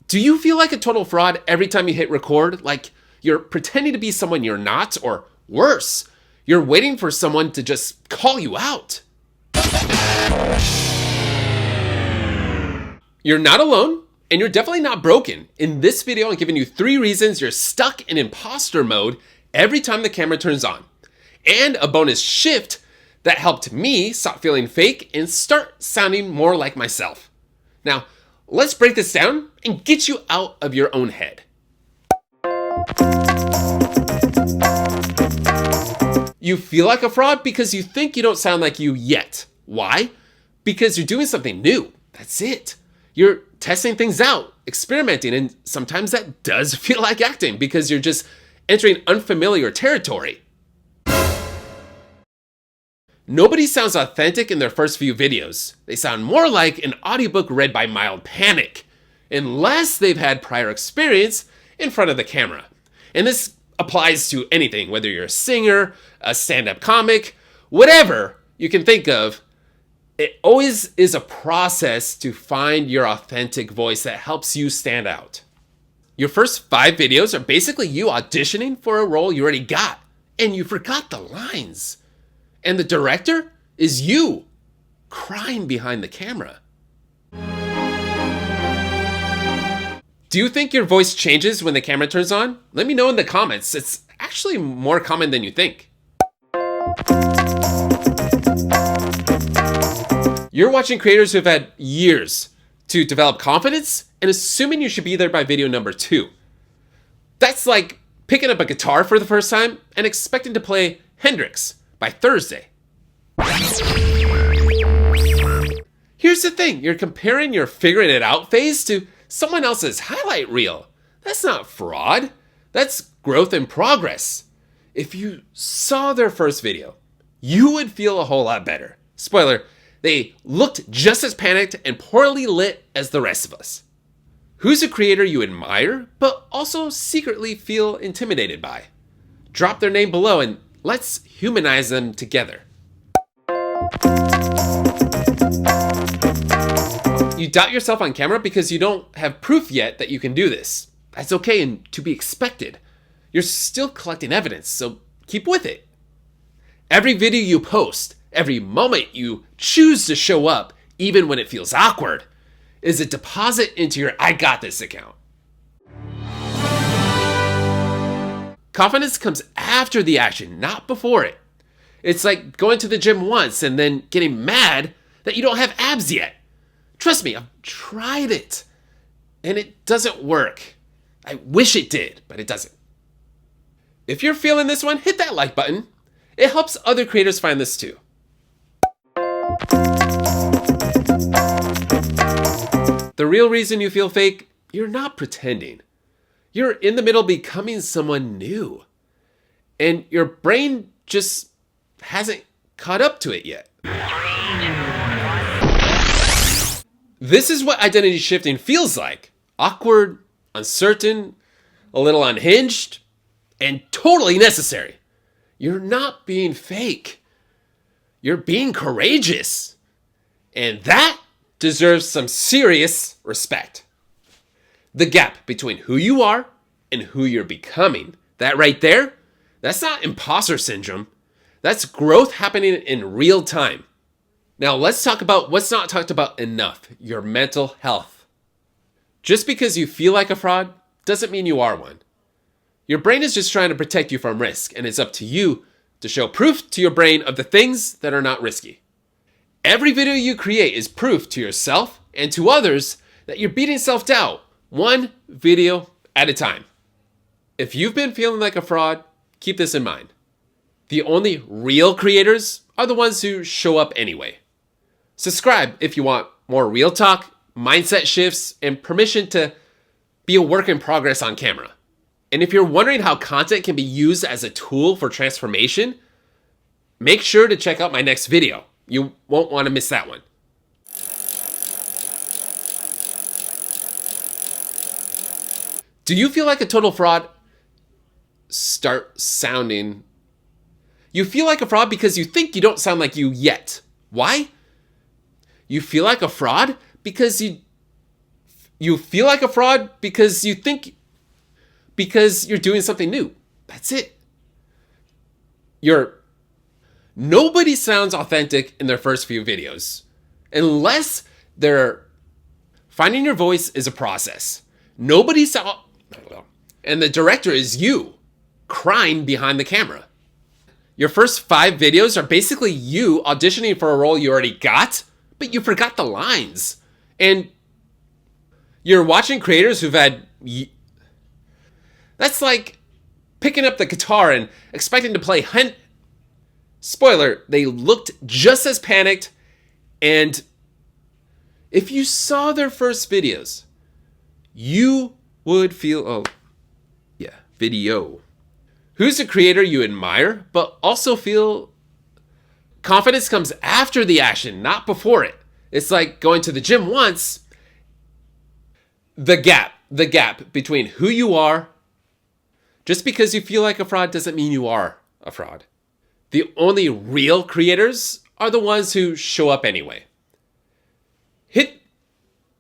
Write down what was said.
Do you feel like a total fraud every time you hit record? Like you're pretending to be someone you're not, or worse, you're waiting for someone to just call you out? You're not alone, and you're definitely not broken. In this video, I'm giving you 3 reasons you're stuck in imposter mode every time the camera turns on, and a bonus shift that helped me stop feeling fake and start sounding more like myself. Now, let's break this down and get you out of your own head. You feel like a fraud because you think you don't sound like you yet. Why? Because you're doing something new. That's it. You're testing things out, experimenting, and sometimes that does feel like acting because you're just entering unfamiliar territory. Nobody sounds authentic in their first few videos. They sound more like an audiobook read by mild panic, unless they've had prior experience in front of the camera. And this applies to anything, whether you're a singer, a stand-up comic, whatever you can think of. It always is a process to find your authentic voice that helps you stand out. Your first 5 videos are basically you auditioning for a role you already got, and you forgot the lines. And the director is you, crying behind the camera. Do you think your voice changes when the camera turns on? Let me know in the comments. It's actually more common than you think. You're watching creators who've had years to develop confidence and assuming you should be there by video number 2. That's like picking up a guitar for the first time and expecting to play Hendrix by Thursday. Here's the thing, you're comparing your figuring it out phase to someone else's highlight reel. That's not fraud, that's growth in progress. If you saw their first video, you would feel a whole lot better. Spoiler, they looked just as panicked and poorly lit as the rest of us. Who's a creator you admire, but also secretly feel intimidated by? Drop their name below and let's humanize them together. You doubt yourself on camera because you don't have proof yet that you can do this. That's okay and to be expected. You're still collecting evidence, so keep with it. Every video you post, every moment you choose to show up, even when it feels awkward, is a deposit into your I got this account. Confidence comes after the action, not before it. It's like going to the gym once and then getting mad that you don't have abs yet. Trust me, I've tried it, and it doesn't work. I wish it did, but it doesn't. If you're feeling this one, hit that like button. It helps other creators find this too. The real reason you feel fake, you're not pretending. You're in the middle becoming someone new. And your brain just hasn't caught up to it yet. This is what identity shifting feels like. Awkward, uncertain, a little unhinged, and totally necessary. You're not being fake. You're being courageous. And that deserves some serious respect. The gap between who you are and who you're becoming, that right there, that's not imposter syndrome. That's growth happening in real time. Now let's talk about what's not talked about enough, your mental health. Just because you feel like a fraud doesn't mean you are one. Your brain is just trying to protect you from risk, and it's up to you to show proof to your brain of the things that are not risky. Every video you create is proof to yourself and to others that you're beating self-doubt, one video at a time. If you've been feeling like a fraud, keep this in mind. The only real creators are the ones who show up anyway. Subscribe if you want more real talk, mindset shifts, and permission to be a work in progress on camera. And if you're wondering how content can be used as a tool for transformation, make sure to check out my next video. You won't want to miss that one. Do you feel like a total fraud? Start sounding. You feel like a fraud because you think you don't sound like you yet. Why? You feel like a fraud because you You feel like a fraud because you're doing something new. That's it. Nobody sounds authentic in their first few videos unless they're finding your voice is a process. Nobody saw, and the director is you crying behind the camera. Your first 5 videos are basically you auditioning for a role you already got, but you forgot the lines. And you're watching creators who've had... That's like picking up the guitar and expecting to play Spoiler, they looked just as panicked, and if you saw their first videos, you would feel, video. Who's a creator you admire, but also feel confidence comes after the action, not before it. It's like going to the gym once. The gap between who you are. Just because you feel like a fraud doesn't mean you are a fraud. The only real creators are the ones who show up anyway.